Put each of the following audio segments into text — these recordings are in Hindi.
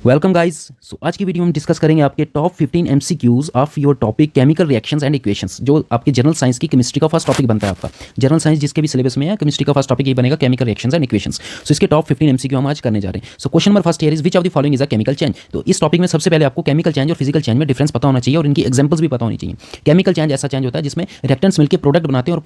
Welcome guys. सो आज की वीडियो में हम डिस्कस करेंगे आपके top 15 MCQs of your topic chemical reactions and equations, जो आपके जनरल साइंस की केमिस्ट्री का फर्स्ट टॉपिक बनता है। आपका जनरल साइंस जिसके भी सिलेबस में है, केमिस्ट्री का फर्स्ट टॉपिक ये बनेगा केमिकल रिएक्शंस एंड इक्वेशंस। सो इसके टॉप 15 एमसीक्यू हम आज करने जा रहे हैं। So question number first here is which of the following is a chemical change. तो इस टॉपिक में सबसे पहले आपको केमिकल चेंज और फिजिकल चेंज में डिफरेंस पता होना चाहिए और इनकी एग्जांपल्स भी पता होनी चाहिए। केमिकल चेंज ऐसा चेंज होता है जिसमें रिएक्टेंट्स मिलकर प्रोडक्ट बनाते हैं और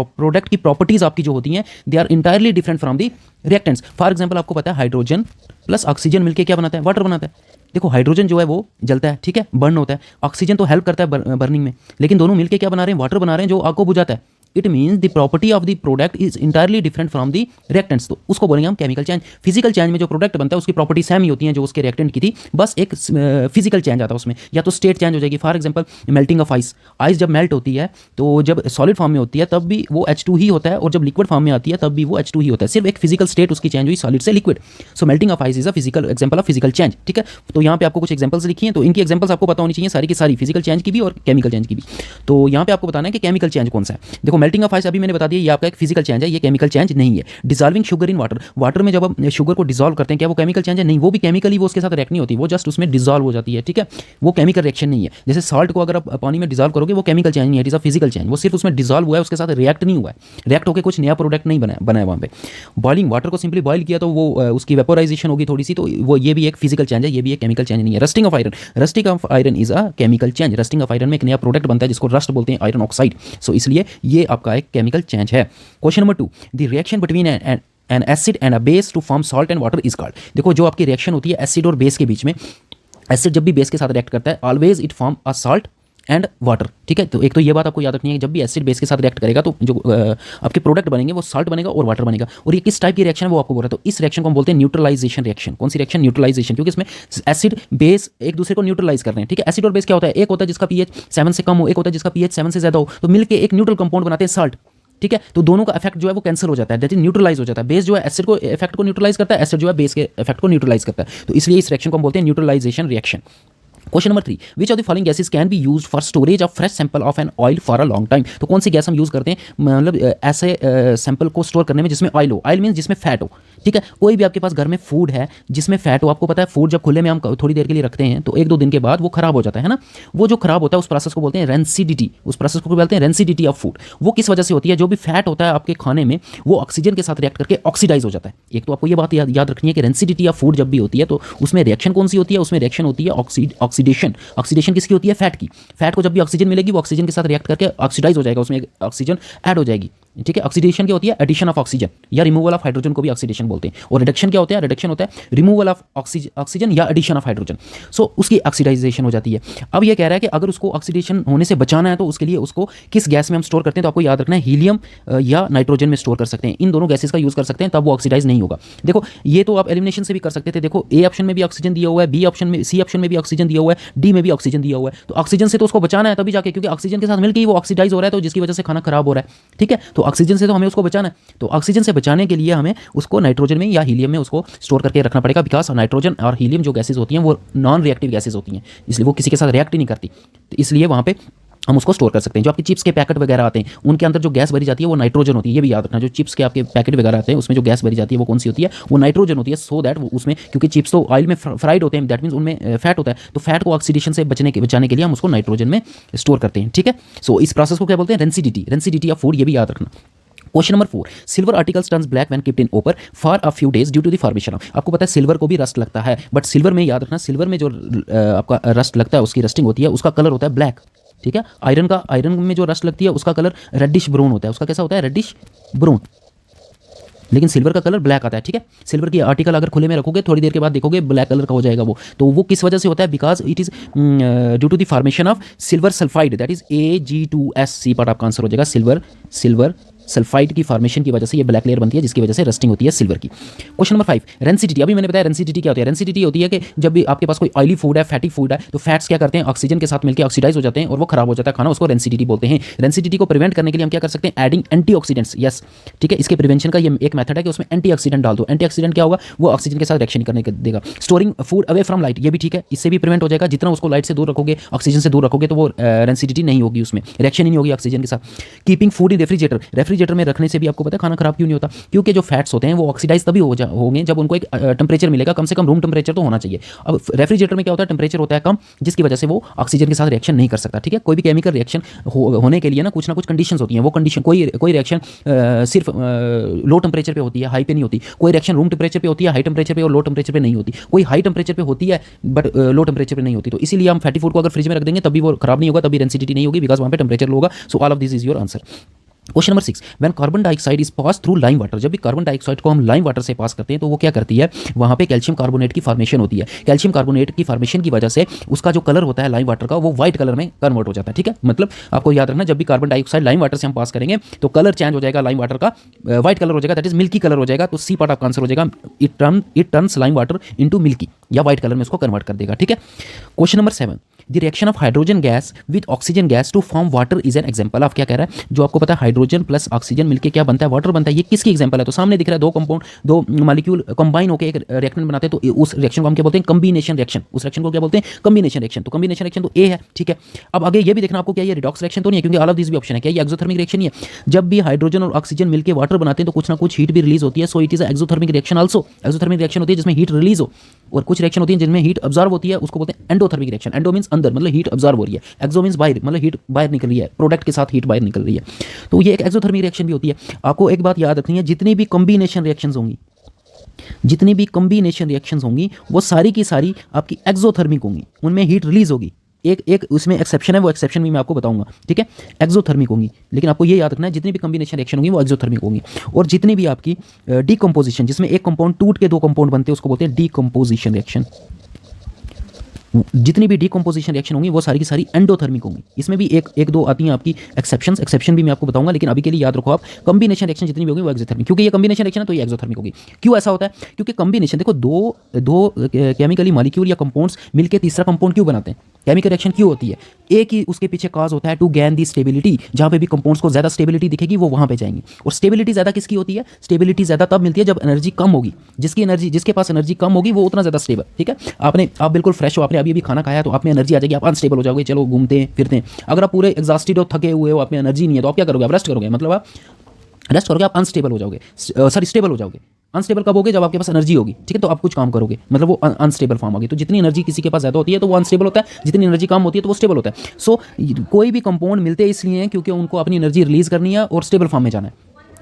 प्रोडक्ट की प्रॉपर्टीज आपकी जो होती हैं they are entirely different from the reactants. For example आपको पता है हाइड्रोजन प्लस ऑक्सीजन मिलकर क्या बनाता है, वाटर बनाता है। देखो हाइड्रोजन जो है वो जलता है, ठीक है, बर्न होता है। ऑक्सीजन तो हेल्प करता है बर्निंग में, लेकिन दोनों मिलके क्या बना रहे हैं, वाटर बना रहे हैं जो आग को बुझाता है। It means the property of the product is entirely different from the reactants. तो उसको बोलेंगे हम केमिकल चेंज। फिजिकल चेंज में जो प्रोडक्ट बनता है उसकी प्रॉपर्टी सेम ही होती है जो उसके रिएक्टेंट की थी, बस एक फिजिकल चेंज आता है उसमें, या तो स्टेट चेंज हो जाएगी। For example melting of ice, ice जब मेल्ट होती है तो जब सॉलिड फॉर्म में होती है तब भी वो H2 ही होता है, और जब लिक्विड फॉर्म में आती है तब भी वो H2 ही होता है। सिर्फ एक फिजिकल स्टेट उसकी चेंज हुई सॉलिड से liquid. So melting of ice is a physical example of physical change, ठीक है। तो यहाँ पे आपको कुछ एग्जांपल्स लिखी हैं, तो इनकी एग्जांपल्स आपको पता होनी चाहिए सारी की सारी, फिजिकल चेंज की भी और केमिकल चेंज की भी। तो यहाँ पे आपको बताना है कि केमिकल चेंज कौन सा है। देखो मेल्टिंग ऑफ आइस अभी मैंने बता दिया, ये आपका एक फिजिकल चेंज है, ये केमिकल चेंज नहीं है। Dissolving sugar in water, water में जब आप शुगर को डिसॉल्व करते हैं क्या वो केमिकल चेंज है? नहीं, वो भी केमिकली वो उसके साथ रिएक्ट नहीं होती, वो जस्ट उसमें डिसॉल्व हो जाती है, ठीक है। वो केमिकल रिएक्शन नहीं है। जैसे सॉल्ट को अगर आप पानी में डिसॉल्व करोगे वो केमिकल चेंज नहीं है, it is a physical change. वो सिर्फ उसमें डिसॉल्व हुआ है, उसके साथ रिएक्ट नहीं हुआ है, रिएक्ट होकर कुछ नया प्रोडक्ट नहीं बना है वहाँ पे। बॉइलिंग, वाटर को सिंपली बॉइल किया तो वो उसकी वेपोराइजेशन होगी थोड़ी सी, तो वो ये भी एक फिजिकल चेंज है, ये भी एक केमिकल चेंज नहीं है। Rusting of iron, rusting of iron is a chemical change. Rusting of iron में एक नया प्रोडक्ट बनता है जिसको रस्ट बोलते हैं, आयरन ऑक्साइड। सो इसलिए ये आपका एक केमिकल चेंज है। Question number 2, the reaction between an acid and a base to form salt and water is called. देखो जो आपकी रिएक्शन होती है एसिड और बेस के बीच में, एसिड जब भी बेस के साथ रिएक्ट करता है always it form a salt and water, ठीक है। तो एक तो ये बात आपको याद रखनी है कि जब भी एसिड बेस के साथ रिएक्ट करेगा तो जो आपके प्रोडक्ट बनेंगे वो सॉल्ट बनेगा और वाटर बनेगा। और ये किस टाइप की रिएक्शन है वो आपको बोल रहा है। तो इस रिएक्शन को हम बोलते हैं न्यूट्रलाइजेशन रिएक्शन। कौन सी रिएक्शन? न्यूट्रलाइजेशन, क्योंकि इसमें एसिड बेस एक दूसरे को न्यूट्रलाइज कर रहे हैं, ठीक है। एसिड और बेस क्या होता है, एक होता है जिसका पीएच 7 से कम हो, एक होता है जिसका पीएच 7 से ज्यादा हो, तो मिलकर एक न्यूट्रल कंपाउंड बनाते हैं सॉल्ट, ठीक है। तो दोनों का इफेक्ट जो है वो कैंसिल हो जाता है, दैट इज न्यूट्रलाइज हो जाता है। बेस जो है एसिड को इफेक्ट को न्यूट्रलाइज करता है, एसिड जो है बेस के इफेक्ट को न्यूट्रलाइज करता है। तो इसलिए इस रिएक्शन को हम बोलते हैं neutralisation reaction. Question number 3, which of the following gases can be used for storage of fresh sample of an oil for a long time. तो कौन सी गैस हम यूज करते हैं मतलब ऐसे सैंपल को स्टोर करने में जिसमें ऑयल हो। ऑयल मीन्स जिसमें फैट हो, ठीक है। कोई भी आपके पास घर में फूड है जिसमें फैट हो, आपको पता है फूड जब खुले में हम थोड़ी देर के लिए रखते हैं तो 1-2 दिन के बाद वो खराब हो जाता है ना। वो जो खराब होता है उस प्रोसेस को बोलते हैं रेंसिडिटी, उस प्रोसेस को बोलते हैं रेंसिडिटी ऑफ फूड। वो किस वजह से होती है? जो भी फैट होता है आपके खाने में वो ऑक्सीजन के साथ रिएक्ट करके ऑक्सीडाइज हो जाता है। एक तो आपको ये बात याद रखनी है कि रेंसिडिटी ऑफ फूड जब भी होती है तो उसमें रिएक्शन कौन सी होती है? उसमें रिएक्शन होती है ऑक्सीडेशन। ऑक्सीडेशन किसकी होती है? फैट की। फैट को जब भी ऑक्सीजन मिलेगी वो ऑक्सीजन के साथ रिएक्ट करके ऑक्सीडाइज हो जाएगा, उसमें ऑक्सीजन ऐड हो जाएगी, ठीक है। ऑक्सीडेशन क्या होती है? एडिशन ऑफ ऑक्सीजन या रिमूवल ऑफ हाइड्रोजन को भी ऑक्सीडेशन बोलते हैं। और रिडक्शन क्या होता है? रिडक्शन होता है रिमूवल ऑफ ऑक्सीजन या एडिशन ऑफ हाइड्रोजन। सो उसकी ऑक्सीडाइजेशन हो जाती है। अब ये कह रहा है कि अगर उसको ऑक्सीडेशन होने से बचाना है तो उसके लिए उसको किस गैस में हम स्टोर करते हैं? तो आपको याद रखना है हीलियम या नाइट्रोजन में स्टोर कर सकते हैं। इन दोनों गैसेस का यूज कर सकते हैं, तब वो ऑक्सीडाइज नहीं होगा। देखो ये तो आप एलिमिनेशन से भी कर सकते थे। देखो ए ऑप्शन में भी ऑक्सीजन दिया हुआ है, बी ऑप्शन में, सी ऑप्शन में भी ऑक्सीजन दिया हुआ है, डी में भी ऑक्सीजन दिया हुआ है। तो ऑक्सीजन से तो उसको बचाना है तभी जाके, क्योंकि ऑक्सीजन के साथ मिलकर ही वो ऑक्सीडाइज हो रहा है, तो जिसकी वजह से खाना खराब हो रहा है, ठीक है। तो ऑक्सीजन से तो हमें उसको बचाना है, तो ऑक्सीजन से बचाने के लिए हमें उसको नाइट्रोजन में या हीलियम में उसको स्टोर करके रखना पड़ेगा, बिकॉज नाइट्रोजन और हीलियम जो गैसेज होती हैं वो नॉन रिएक्टिव गैसेज होती हैं, इसलिए वो किसी के साथ रिएक्ट ही नहीं करती। तो इसलिए वहाँ पे हम उसको स्टोर कर सकते हैं। जो आपके चिप्स के पैकेट वगैरह आते हैं उनके अंदर जो गैस भरी जाती है वो नाइट्रोजन होती है, ये भी याद रखना। जो चिप्स के आपके पैकेट वगैरह आते हैं उसमें जो गैस भरी जाती है वो कौन सी होती है? वो नाइट्रोजन होती है। सो दैट उसमें, क्योंकि चिप्स तो ऑयल में फ्राइड होते हैं, दैट मीन्स उनमें फैट होता है, तो फैट को ऑक्सीडेशन से बचाने के लिए हम उसको नाइट्रोजन में स्टोर करते हैं, ठीक है। सो इस प्रोसेस को क्या बोलते हैं? रेंसिडिटी ऑफ फूड, ये भी याद रखना। Question number 4, silver articles turns black when keeped in open for a few days due to the formation of. आपको पता है सिल्वर को भी रस्ट लगता है, बट सिल्वर में याद रखना, सिल्वर में जो आपका रस्ट लगता है, उसकी रस्टिंग होती है, उसका कलर होता है ब्लैक, ठीक है। आयरन में जो रस्ट लगती है उसका कलर रेडिश ब्राउन होता है, उसका कैसा होता है? Reddish brown. लेकिन सिल्वर का कलर ब्लैक आता है, ठीक है। सिल्वर की आर्टिकल अगर खुले में रखोगे थोड़ी देर के बाद देखोगे ब्लैक कलर का हो जाएगा वो। तो वो किस वजह से होता है? Because it is due to the formation of silver sulphide, that is Ag2SC part आपका आंसर हो जाएगा। सिल्वर सल्फाइड की फॉर्मेशन की वजह से ये ब्लैक लेयर बनती है, जिसकी वजह से रस्टिंग होती है सिल्वर की। Question number 5, rancidity. अभी मैंने बताया रेंसिडिटी क्या होती है। रेंसिडिटी होती है कि जब भी आपके पास कोई ऑयली फूड है, फैटी फूड है, तो फैट्स क्या करते हैं? ऑक्सीजन के साथ मिलकर ऑक्सीडाइज हो जाते हैं और वो खराब हो जाता है खाना, उसको रेंसिडिटी बोलते हैं। रेंसिडिटी को प्रिवेंट करने के लिए हम क्या कर सकते हैं? एडिंग एंटीऑक्सीडेंट्स, यस, ठीक है। इसके प्रिवेंशन का ये एक मेथड है कि उसमें एंटीऑक्सीडेंट डाल दो। एंटीऑक्सीडेंट क्या होगा? वो ऑक्सीजन के साथ रिएक्शन करने देगा। Storing food away from light, ये भी ठीक है, इससे भी प्रिवेंट हो जाएगा। जितना उसको लाइट से दूर रखोगे, ऑक्सीजन से दूर रखोगे, तो वो रेंसिडिटी नहीं होगी, उसमें रिएक्शन ही नहीं होगी ऑक्सीजन के साथ। Keeping food in refrigerator, refrigerator में रखने से भी आपको पता है खाना खराब क्यों नहीं होता, क्योंकि जो फैट्स होते हैं वो ऑक्सीडाइज तभी होंगे जब उनको एक टेम्परेचर मिलेगा, कम से कम रूम टेम्परेचर तो होना चाहिए। अब रेफ्रिजरेटर में क्या होता है, टेम्परेचर होता है कम, जिसकी वजह से वो ऑक्सीजन के साथ रिएक्शन नहीं कर सकता। ठीक है, कोई भी केमिकल रिएक्शन होने के लिए ना कुछ कंडीशंस होती हैं। वो कंडीशन कोई रिएक्शन सिर्फ लो टेम्परेचर पे होती है, हाई पे नहीं होती। कोई रिएक्शन रूम टेम्परेचर पे होती है, हाई टेम्परेचर पे और लो टेम्परेचर पे नहीं होती। कोई हाई टेम्परेचर पे होती है बट लो टेम्परेचर पे नहीं होती। तो इसीलिए हम फैटी फूड को अगर फ्रिज में रख देंगे तभी वो खराब नहीं होगा, तभी रेंसिडिटी नहीं होगी, बिकॉज वहाँ पे टेम्परेचर लो होगा। So all of this is your answer. Question number 6, when carbon dioxide is pass through lime water, जब भी कार्बन डाइऑक्साइड को हम लाइम वाटर से पास करते हैं तो वो क्या करती है, वहाँ पे कैल्शियम कार्बोनेट की फॉर्मेशन होती है। कैल्शियम कार्बोनेट की फॉर्मेशन की वजह से उसका जो कलर होता है लाइम वाटर का वो व्हाइट कलर में कन्वर्ट हो जाता है। ठीक है, मतलब आपको याद रखना, जब भी कार्बन डाइऑक्साइड लाइम वाटर से हम पास करेंगे तो कलर चेंज हो जाएगा, लाइम वाटर का व्हाइट कलर हो जाएगा, दैट इज मिल्की कलर हो जाएगा। तो सी पार्ट आपका आंसर हो जाएगा, it turns lime water into milky, या व्हाइट कलर में उसको कन्वर्ट कर देगा। ठीक है, question number 7, the reaction of hydrogen gas with oxygen gas to form water is an example. आप क्या कह रहा है, जो आपको पता है हाइड्रोजन प्लस ऑक्सीजन मिलकर क्या बनता है, वाटर बनता है। ये किसकी एग्जांपल है, तो सामने दिख रहा है दो कंपाउंड, दो मॉलिक्यूल कंबाइन होकर एक रिएक्टेंट बनाते हैं, तो उस रिएक्शन को हम क्या बोलते हैं, कॉम्बिनेशन रिएक्शन। उस रिएक्शन को क्या बोलते हैं, कॉम्बिनेशन रिएक्शन। तो कॉम्बिनेशन रिएक्शन तो ए है। ठीक है, अब आगे ये भी देखना आपको, क्या ये रिडॉक्स रिएक्शन तो नहीं है, क्योंकि ऑल ऑफ दिस भी ऑप्शन है। क्या ये एक्सोथर्मिक रिएक्शन ही है, जब भी हाइड्रोजन और ऑक्सीजन मिलकर वाटर बनाते हैं तो कुछ ना कुछ हीट भी रिलीज होती है। So it is exothermic reaction also. Exothermic reaction होती है जिसमें हीट रिलीज हो, और कुछ रिएक्शन होती है जिनमें हीट अब्जॉर्ब होती है, उसको बोलते हैं एंडोथर्मिक रिएक्शन। एंडो मींस अंदर, मतलब हीट अब्जॉर्ब हो रही है, एक्सो मींस बाहर, मतलब हीट बाहर निकल रही है, प्रोडक्ट के साथ हीट बाहर निकल रही है। तो ये एक एक्सोथर्मिक रिएक्शन भी होती है। आपको एक बात याद रखनी है, जितनी भी कॉम्बिनेशन रिएक्शंस होंगी, जितनी भी कॉम्बिनेशन रिएक्शंस होंगी वो सारी की सारी आपकी एक्सोथर्मिक होंगी, उनमें हीट रिलीज होगी। एक उसमें एक्सेप्शन है, वो एक्सेप्शन भी मैं आपको बताऊंगा। ठीक है, एक्सोथर्मिक होंगी, लेकिन आपको ये याद रखना है जितनी भी कॉम्बिनेशन रिएक्शन होंगी वो एक्सोथर्मिक होंगी। और जितनी भी आपकी डीकंपोजिशन, जिसमें एक कंपाउंड टूट के दो कंपाउंड बनते हैं, उसको बोलते हैं डीकंपोजिशन रिएक्शन। जितनी भी डीकंपोजिशन रिएक्शन होंगी वो सारी की सारी एंडोथर्मिक होंगी। इसमें भी एक दो आती हैं आपकी एक्सेप्शन भी मैं आपको बताऊंगा, लेकिन अभी के लिए याद रखो आप, कॉम्बिनेशन रिएक्शन जितनी भी होगी वो एक्सोथर्मिक, क्योंकि ये कॉम्बिनेशन रिएक्शन है तो ये एक्सोथर्मिक होगी। क्यों ऐसा होता है, क्योंकि कॉम्बिनेशन, देखो दो केमिकली मॉलिक्यूल या कंपाउंड्स मिलकर तीसरा कंपाउंड क्यों बनाते हैं, केमिकल रिएक्शन क्यों होती है, एक ही उसके पीछे काज होता है टू गेन दी स्टेबिलिटी। जहाँ पे भी कंपाउंड्स को ज्यादा स्टेबिलिटी दिखेगी वो वहाँ पे जाएंगे। और स्टेबिलिटी ज्यादा किसकी होती है, स्टेबिलिटी ज्यादा तब मिलती है जब एनर्जी कम होगी। जिसके पास एनर्जी कम होगी वो उतना ज्यादा स्टेबल। ठीक है, आप बिल्कुल फ्रेश हो, आपने अभी खाना खाया तो आप में एनर्जी आ जाएगी, आप अनस्टेबल हो जाओगे, चलो घूमते हैं फिरते हैं। अगर आप पूरे एग्जॉस्टेड हो, थके हुए हो, आप में एनर्जी नहीं है, तो आप क्या करोगे, आप रेस्ट करोगे, मतलब आप रेस्ट करोगे, आप अनस्टेबल हो जाओगे, सॉरी स्टेबल हो जाओगे। अनस्टेबल कब होगे, जब आपके पास एनर्जी होगी। ठीक है, तो आप कुछ काम करोगे, मतलब वो अनस्टेबल फॉर्म होगी। तो जितनी एनर्जी किसी के पास ज़्यादा होती है तो वो अनस्टेबल होता है, जितनी एनर्जी कम होती है तो वो स्टेबल होता है। सो कोई भी कंपाउंड मिलते हैं इसलिए हैं क्योंकि उनको अपनी एनर्जी रिलीज करनी है और स्टेबल फॉर्म में जाना है।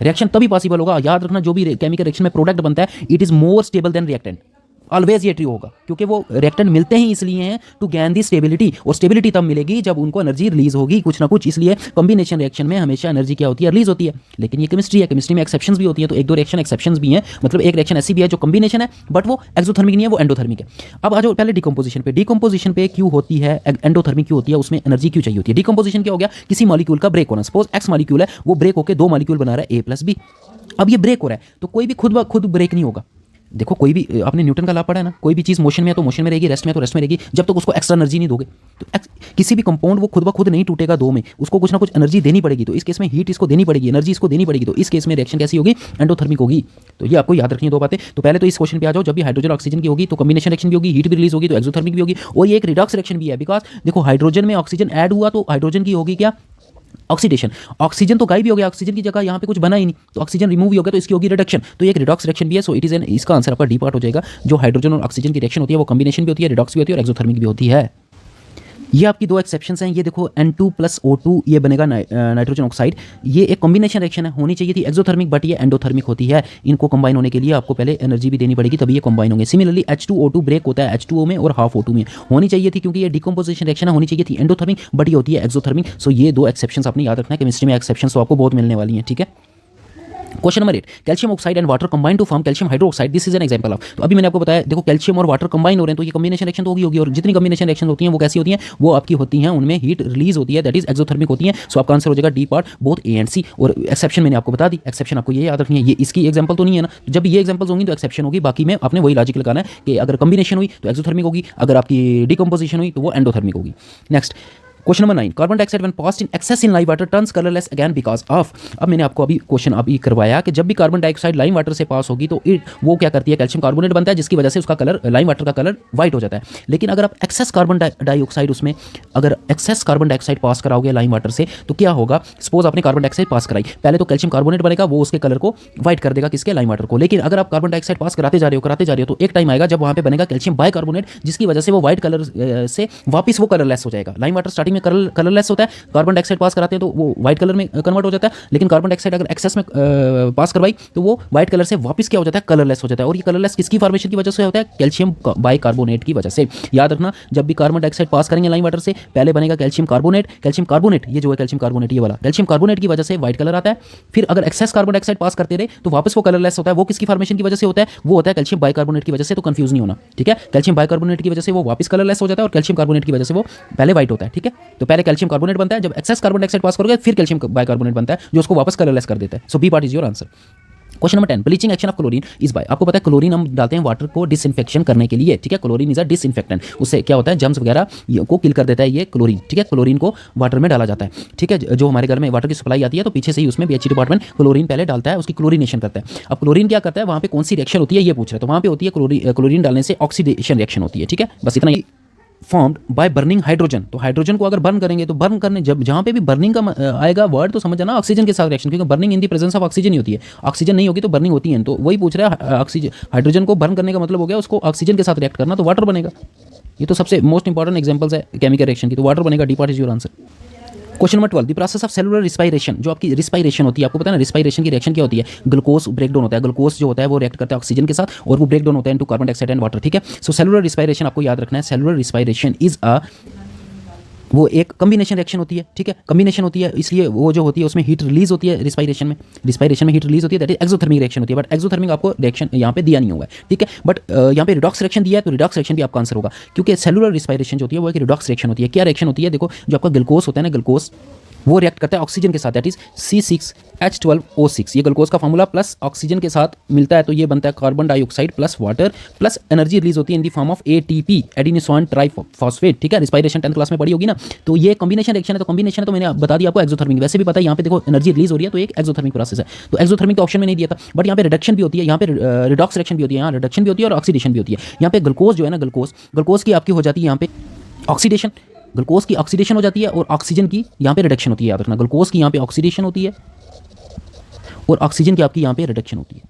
रिएक्शन तभी पॉसिबल होगा, याद रखना, जो भी केमिकल रिएक्शन में प्रोडक्ट बनता है it is more stable then reactant. Always ये ट्रू होगा, क्योंकि वो रिएक्टेंट मिलते ही इसलिए हैं टू गेन दी स्टेबिलिटी, और स्टेबिलिटी तब मिलेगी जब उनको एनर्जी रिलीज होगी कुछ ना कुछ। इसलिए कॉम्बिनेशन रिएक्शन में हमेशा एनर्जी क्या होती है, रिलीज होती है। लेकिन ये केमिस्ट्री है, केमिस्ट्री में एक्सेप्शंस भी होती है, तो एक दो रिएक्शन एक्सेप्शंस भी हैं। मतलब एक रिएक्शन ऐसी भी है जो कॉम्बिनेशन है बट वो एक्सोथर्मिक नहीं है, वो एंडोथर्मिक है। अब आ जाओ पहले डिकम्पोजिशन पे। डिकम्पोजिशन पे क्यों होती है एंडोथर्मिक, क्यों होती है, उसमें एनर्जी क्यों चाहिए होती है। डिकम्पोजिशन क्या हो गया, किसी मॉलिक्यूल का ब्रेक होना। सपोज एक्स मॉलिक्यूल है, वो ब्रेक होकर दो मॉलिक्यूल बना रहा है A + B। अब ये ब्रेक हो रहा है तो कोई भी खुद ब खुद ब्रेक नहीं होगा। देखो कोई भी, आपने न्यूटन का लॉ पढ़ा है ना, कोई भी चीज़ मोशन में है तो मोशन में रहेगी, रेस्ट में है तो रेस्ट में रहेगी, जब तक उसको एक्स्ट्रा एनर्जी नहीं दोगे। तो किसी भी कंपाउंड वो खुद ब खुद नहीं टूटेगा दो में, उसको कुछ ना कुछ एनर्जी देनी पड़ेगी। तो इस केस में हीट इसको देनी पड़ेगी, एनर्जी इसको देनी पड़ेगी। तो इस केस में रिएक्शन कैसी होगी, एंडोथर्मिक होगी। तो ये आपको याद रखनी है दो बातें। तो पहले तो इस क्वेश्चन पे आ जाओ, जब भी हाइड्रोजन ऑक्सीजन की होगी तो कॉम्बिनेशन रिएक्शन भी होगी, हीट भी रिलीज होगी तो एक्सोथर्मिक भी होगी। और ये एक रिडॉक्स रिएक्शन भी है, बिकॉज देखो हाइड्रोजन में ऑक्सीजन ऐड हुआ तो हाइड्रोजन की होगी क्या, ऑक्सीडेशन। ऑक्सीजन तो गायब ही हो गया, ऑक्सीजन की जगह यहाँ पे कुछ बना ही नहीं, तो ऑक्सीजन रिमूव ही हो गया, तो इसकी होगी रिडक्शन। तो ये एक रिडॉक्स रिएक्शन भी है। सो इट इज एन, इसका आंसर आपका डी पार्ट हो जाएगा। जो हाइड्रोजन और ऑक्सीजन की रिएक्शन होती है वो कॉम्बिनेशन भी होती है, रिडॉक्स भी होती है और एक्सोथर्मिक भी होती है। ये आपकी दो एक्सेप्शंस हैं। ये देखो N2 + O2 ये बनेगा नाइट्रोजन ऑक्साइड। ये एक कॉम्बिनेशन रिएक्शन है, होनी चाहिए थी एक्सोथर्मिक बट ये एंडोथर्मिक होती है। इनको कंबाइन होने के लिए आपको पहले एनर्जी भी देनी पड़ेगी तभी ये कंबाइन होंगे। सिमिलरली H2O2 ब्रेक होता है H2O में और हाफ O2 में, होनी चाहिए थी क्योंकि ये डिकम्पोजिशन रिएक्शन है, होनी चाहिए थी एंडोथर्मिक बट ये होती है एक्सोथर्मिक। सो ये दो एक्सेप्शंस आपने याद रखना है। केमिस्ट्री में एक्सेप्शंस तो आपको बहुत मिलने वाली हैं। ठीक है, question number 8, calcium oxide and water combine to form calcium hydroxide, this is an example of. तो अभी मैंने आपको बताया, देखो कैल्शियम और वाटर कंबाइन हो रहे हैं तो ये कॉम्बिनेशन रिएक्शन तो होगी। और जितनी कॉम्बिनेशन रिएक्शन होती हैं वो कैसी होती हैं, वो आपकी होती हैं उनमें हीट रिलीज होती है, दैट इज एक्सोथर्मिक होती है। सो आपका आंसर हो जाएगा D part, both A and C। और एक्सेप्शन मैंने आपको बता दी, एक्सेप्शन आपको ये याद रखनी है। ये इसकी एग्जांपल तो नहीं है ना, जब भी ये एग्जांपल्स होंगी तो एक्सेप्शन होगी। बाकी में आपने वही लॉजिक लगाना है कि अगर कॉम्बिनेशन हुई तो एक्सोथर्मिक होगी, अगर आपकी डिकम्पोजिशन हुई तो वो एंडोथर्मिक होगी। Next question number 9, carbon dioxide when passed in excess in live water turns colourless again because of. अब मैंने आपको अभी क्वेश्चन अभी करवाया कि जब भी कार्बन डाइऑक्साइड लाइम वाटर से पास होगी तो वो क्या करती है, कैल्शियम कार्बोनेट बनता है, जिसकी वजह से उसका कलर, लाइम वाटर का कलर वाइट हो जाता है। लेकिन अगर आप एक्सेस कार्बन डाइऑक्साइड उसमें अगर एक्सेस कार्बन डाइऑक्साइड पास कराओगे लाइम वाटर से तो क्या होगा, सपोज आपने कार्बन डाइऑक्साइड पास कराई, पहले तो कैल्शियम कार्बोनेट बनेगा, वो उसके कलर को वाइट कर देगा, किसके, लाइम वाटर को। लेकिन अगर आप कार्बन डाइऑक्साइड पास कराते जा रहे हो तो एक टाइम आएगा जब वहाँ पे बनेगा कैल्शियम बाइकार्बोनेट, जिसकी वजह से वो व्हाइट कलर से वापस वो कलरलेस हो जाएगा। लाइम वाटर स्टार्टिंग में कलरलेस होता है, कार्बन डाइऑक्साइड पास कराते हैं तो वो व्हाइट कलर में कन्वर्ट हो जाता है। लेकिन कार्बन डाइऑक्साइड अगर एक्सेस में पास करवाई तो वो व्हाइट कलर से वापस क्या हो जाता है, कलरलेस हो जाता है। और ये कलरलेस किसकी फॉर्मेशन की वजह से होता है, कैल्शियम बाइकार्बोनेट की वजह से। याद रखना, जब भी कार्बन डाइऑक्साइड पास करेंगे लाइम वाटर से पहले बनेगा कैल्शियम कार्बोनेट, ये जो है कैल्शियम कार्बोनेट, ये वाला कैल्शियम कार्बोनेट की वजह से व्हाइट कलर आता है। फिर अगर एक्सेस कार्बन डाइऑक्साइड पास करते रहे तो वापस वो कलरलेस होता है। वो किसकी फॉर्मेशन की वजह से होता है, वो होता है कैल्शियम बाइकार्बोनेट की वजह से। तो कंफ्यूज नहीं होना, ठीक है। कैल्शियम बाइकार्बोनेट की वजह से वो वापस कलरलेस हो जाता है और कैल्शियम कार्बोनेट की वजह से वो पहले व्हाइट होता है, ठीक है। तो पहले कैल्शियम कार्बोनेट बनता है, जब एक्सेस कार्बन डाइऑक्साइड पास करोगे फिर कैल्शियम बाइकार्बोनेट बनता है जो उसको वापस कलरलेस कर देता है। So B part is your answer. Question number 10, bleaching action of chlorine is by. आपको पता है क्लोरीन हम डालते हैं वाटर को डिसइंफेक्शन करने के लिए, ठीक है। क्लोरीन इज अ डिसइंफेक्टेंट, उससे क्या होता है, जर्म्स वगैरह को किल कर देता है ये क्लोरीन, ठीक है। क्लोरीन को वाटर में डाला जाता है, ठीक है। जो हमारे घर में वाटर की सप्लाई आती है तो पीछे से ही उसमें BHE डिपार्टमेंट क्लोरीन पहले डालता है, उसकी क्लोरीनेशन करता है। अब क्लोरीन क्या करता है, वहाँ पे कौन सी रिएक्शन होती है ये पूछ रहे हैं, तो वहाँ पे होती है क्लोरीन डालने से ऑक्सीडेशन रिएक्शन होती है, ठीक है। बस इतना ही। फॉर्म्ड बाय बर्निंग हाइड्रोजन, तो हाइड्रोजन को अगर बर्न करेंगे तो बर्न करने जब जहाँ पे भी बर्निंग का आएगा वर्ड तो समझ जाना ऑक्सीजन के साथ रिएक्शन, क्योंकि burning in the presence of oxygen ही होती है। ऑक्सीजन नहीं होगी तो बर्निंग होती है, तो वही पूछ रहा है ऑक्सीजन, हाइड्रोजन को बर्न करने का मतलब हो गया उसको ऑक्सीजन के साथ रिएक्ट करना, तो वाटर बनेगा। ये तो सबसे मोस्ट इंपॉर्टेंट एग्जांपल्स है केमिकल रिएक्शन की, तो वाटर बनेगा। D part is your answer. Question number 12, the process of cellular respiration, जो आपकी रिस्पायरेशन होती है, आपको पता है ना रिस्पायरेशन की रिएक्शन क्या होती है, ग्लूकोज ब्रेकडाउन होता है। ग्लूकोज जो होता है वो रिएक्ट करता है ऑक्सीजन के साथ और वो ब्रेकडाउन होता है into carbon dioxide and water, ठीक है। सो सेलुलर रिस्पायरेशन आपको याद रखना है, सेलुलर रिस्पायरेशन इज अ, वो एक कम्बिनेशन रिएक्शन होती है, ठीक है। कम्बिनेशन होती है इसलिए वो जो होती है उसमें हीट रिलीज होती है रिस्पायरेशन में हीट रिलीज होती है, दैट इज एक्सोथर्मिक रिएक्शन होती है। बट एक्सोथर्मिक आपको रिएक्शन यहाँ पे दिया नहीं होगा, ठीक है। बट यहाँ पे रिडॉक्स रिएक्शन दिया है तो रिडॉक्स रिएक्शन भी आपका आंसर होगा, क्योंकि सेलुलर रिस्पायरेशन जो होती है वो एक रिडॉक्स रिएक्शन होती है। क्या रिएक्शन होती है, देखो जो आपका ग्लूकोज होता है ना, ग्लूकोज वो रिएक्ट करता है ऑक्सीजन के साथ, दैट इज C6H12O6। ये ग्लूकोज का फॉर्मूला प्लस ऑक्सीजन के साथ मिलता है तो ये बनता है carbon dioxide plus water, plus energy release होती है in the form of ATP, adenosine triphosphate, ठीक है। रिस्पायरेशन 10th क्लास में पढ़ी होगी ना। तो ये कॉम्बिनेशन रिएक्शन है, तो कॉम्बिनेशन है तो मैंने बता दिया आपको एक्सोथर्मिक। वैसे भी पता है यहाँ पे देखो एनर्जी रिलीज हो रही है तो एक एक्सोथर्मिक प्रोसेस है, तो एक्सोथर्मिक तो ऑप्शन में नहीं दिया था। बट यहाँ पे रिडक्शन भी होती है, यहाँ पे रिडॉक्स रिएक्शन भी होती है, यहाँ रिडक्शन भी होती है और ऑक्सीडेशन भी होती है। यहाँ पे ग्लूकोज जो है ना, ग्लूकोज की आपकी हो जाती है यहाँ पे ऑक्सीडेशन, ग्लूकोज की ऑक्सीडेशन हो जाती है और ऑक्सीजन की यहाँ पे रिडक्शन होती है। याद रखना, ग्लूकोज की यहाँ पे ऑक्सीडेशन होती है और ऑक्सीजन की आपकी यहाँ पे रिडक्शन होती है,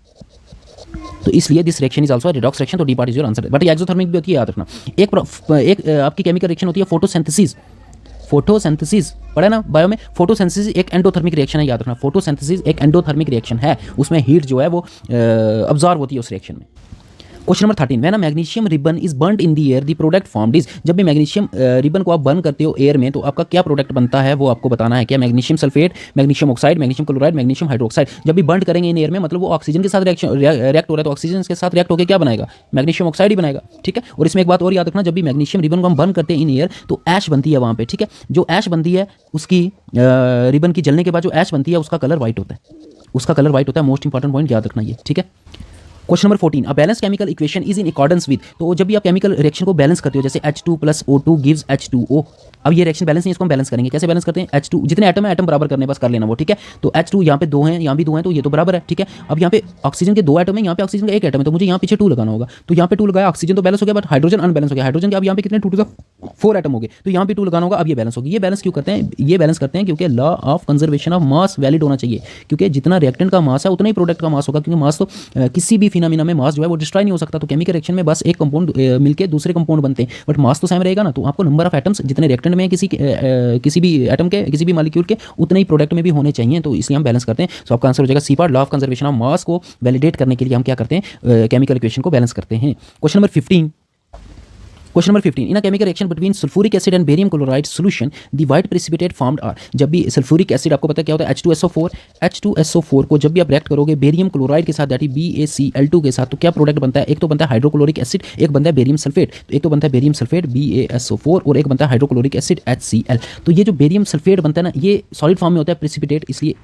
तो इसलिए this reaction is also redox reaction, तो D part is your answer. But ये एक्सोथर्मिक भी होती है, याद रखना। एक आपकी केमिकल रिएक्शन होती है फोटोसिंथेसिस पढ़ा ना बायो में। फोटोसिंथेसिस एक एंडोथर्मिक रिएक्शन है, याद रखना। फोटोसिंथेसिस एक एंडोथर्मिक रिएक्शन है, उसमें हीट जो है वो अब्जॉर्ब होती है उस रिएक्शन में। Question number 13, when a magnesium ribbon is burned in the air the product formed is. जब भी मैग्नीशियम रिबन को आप बर्न करते हो एयर में तो आपका क्या प्रोडक्ट बनता है वो आपको बताना है। क्या magnesium sulphate, magnesium oxide, magnesium chloride, magnesium hydroxide. जब भी बर्न करेंगे इन एयर में मतलब वो ऑक्सीजन के साथ रिएक्ट हो रहा है, तो ऑक्सीजन के साथ रिएक्ट होकर क्या बनाएगा, मैग्नीशियम ऑक्साइड ही बनाएगा, ठीक है। और इसमें एक बात और याद रखना, जब भी मैग्नीशियम रिबन को हम बर्न करते हैं इन एयर तो ऐश बनती है वहाँ पे, ठीक है। जो ऐश बनती है उसकी रिबन की जलने के बाद जो ऐश बनती है उसका कलर व्हाइट होता है, मोस्ट इंपॉर्टेंट पॉइंट याद रखना ये, ठीक है। Question number 14, a balance chemical equation is in accordance with. तो जब भी आप केमिकल रिएक्शन को बैलेंस करते हो, जैसे H2 + O2 गिव्स H2O। अब ये रिएक्शन बैलेंस नहीं, इसको हम बैलेंस करेंगे। कैसे बैलेंस करते हैं, H2 जितने एटम है एटम बराबर करने बस कर लेना वो, ठीक है। तो H2 यहाँ पे 2 हैं, यहाँ भी 2 हैं, तो ये तो बराबर है, ठीक है। अब यहाँ पे ऑक्सीजन के 2 एटम है, यहाँ पे ऑक्सीजन का 1 एटम है, तो मुझे यहाँ पीछे 2 लगाना होगा। तो यहाँ पे 2 लगाया, ऑक्सीजन तो बैलेंस हो गया, बट हाइड्रोजन अनबैलेंस हो गया। हाइड्रोजन के अब यहाँ पे कितने 2 टू 4 एटम हो गए, तो यहाँ पे 2 लगाना होगा, अब ये बैलेंस होगी। ये बैलेंस क्यों करते हैं, ये बैलेंस करते हैं क्योंकि law of conservation of mass valid होना चाहिए, क्योंकि जितना रिएक्टेंट का मास है उतना ही प्रोडक्ट का मास होगा, क्योंकि मास तो किसी भी फिनोमेना में मास जो है वो डिस्ट्रॉय नहीं हो सकता। तो केमिकल रिएक्शन में बस एक कंपाउंड मिलके दूसरे कंपाउंड बनते हैं, बट मास तो सेम रहेगा ना। तो आपको नंबर ऑफ एटम्स जितने रिएक्टेंट में किसी भी एटम के, किसी भी मॉलिक्यूल के, उतने ही प्रोडक्ट में भी होने चाहिए, तो इसलिए हम बैलेंस करते हैं। सो आपका आंसर हो जाएगा C part. Law of conservation of mass को वैलिडेट करने के लिए हम क्या करते हैं, केमिकल इक्वेशन को बैलेंस करते हैं। Question number 15, in a chemical reaction between sulphuric acid and barium chloride solution the white precipitate formed are. जब भी सल्फ्यूरिक एसिड, आपको पता क्या होता है, H2SO4 को जब भी आप रिएक्ट करोगे बेरियम क्लोराइड के साथ, दैट इज BaCl2 के साथ, तो क्या प्रोडक्ट बनता है, एक तो बनता है हाइड्रोक्लोरिक एसिड, एक बनता है बेरियम सल्फेट। तो एक तो बनता है बेरियम सल्फेट BaSO4 और एक बनता है हाइड्रोक्लोरिक एसिड HCl। तो ये जो बेरियम सल्फेट बनता है ना, ये सॉलिड फॉर्म में होता है प्रेसिपिटेट, इसलिए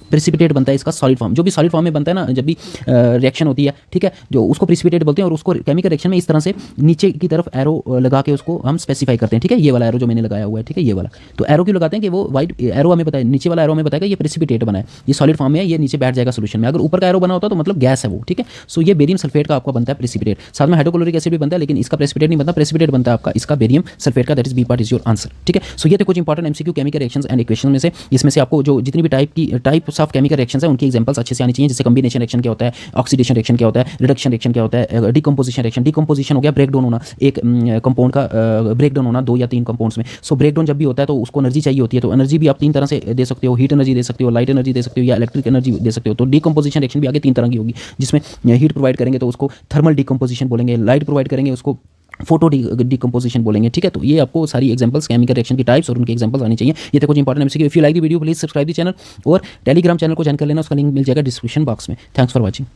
प्रेसिपिटेट बनता है इसका सॉलिड फॉर्म। जो भी सॉलिड फॉर्म में बनता है ना, जब भी रिएक्शन होती है, ठीक है, जो उसको प्रेसिपिटेट बोलते हैं। और उसको केमिकल रिएक्शन में इस तरह से नीचे की तरफ एरो लगा के उसको हम स्पेसिफाई करते हैं, ठीक है। ये वाला एरो जो मैंने लगाया हुआ है, ठीक है, ये वाला। तो एरो क्यों लगाते हैं कि वो वाइट एरो हमें बताए, नीचे वाला एरो हमें बताएगा ये प्रेसिपिटेट बना है, ये सॉलिड फॉर्म में है, ये नीचे बैठ जाएगा सोल्यूशन में। अगर ऊपर का एरो बना होता तो मतलब गैस है वो, ठीक है। सो ये बेरियम सल्फेट का आपका बनता है प्रेसिपिटेट। साथ में हाइड्रोक्लोरिक एसिड भी बनता है, लेकिन इसका प्रेसिपिटेट नहीं बनता, प्रेसिपिटेट बनता है आपका इसका बेरियम सल्फेट का। That is B part is your answer, ठीक है। सो ये थे कुछ important MCQ chemical reactions and equation में से। इसमें से आपको जो जितनी भी टाइप्स ऑफ केमिकल रिएक्शंस है उनकी एग्जांपल्स अच्छे से आनी चाहिए। जैसे कॉम्बिनेशन रिएक्शन क्या होता है, ऑक्सीडेशन रिएक्शन क्या होता है, रिडक्शन रिएक्शन क्या होता है, डिकम्पोजिशन रिएक्शन। डिकम्पोजिशन हो गया ब्रेक डाउन होना, एक कंपाउंड का ब्रेक डाउन होना 2 या 3 कंपाउंड्स में। सो ब्रेक डाउन जब भी होता है तो उसको एनर्जी चाहिए होती है। तो एनर्जी भी आप 3 तरह से दे सकते हो, हीट एनर्जी दे सकते हो, लाइट एनर्जी दे सकते हो, या इलेक्ट्रिक एनर्जी दे सकते हो। तो डिकम्पोजिशन रिएक्शन भी आगे 3 तरह की होगी, जिसमें हीट प्रोवाइड करेंगे तो उसको थर्मल डिकम्पोजिशन बोलेंगे, लाइट प्रोवाइड करेंगे उसको फोटो डिकम्पोजिशन बोलेंगे, ठीक है। तो ये आपको सारी एग्जांपल्स केमिकल रिएक्शन की टाइप्स और उनके एग्जांपल्स आनी चाहिए। ये थे कुछ important MCQ. If you like the video please subscribe the channel, और टेलीग्राम चैनल को ज्वाइन कर लेना, उसका लिंक मिल जाएगा डिस्क्रिप्शन बॉक्स में। Thanks for watching.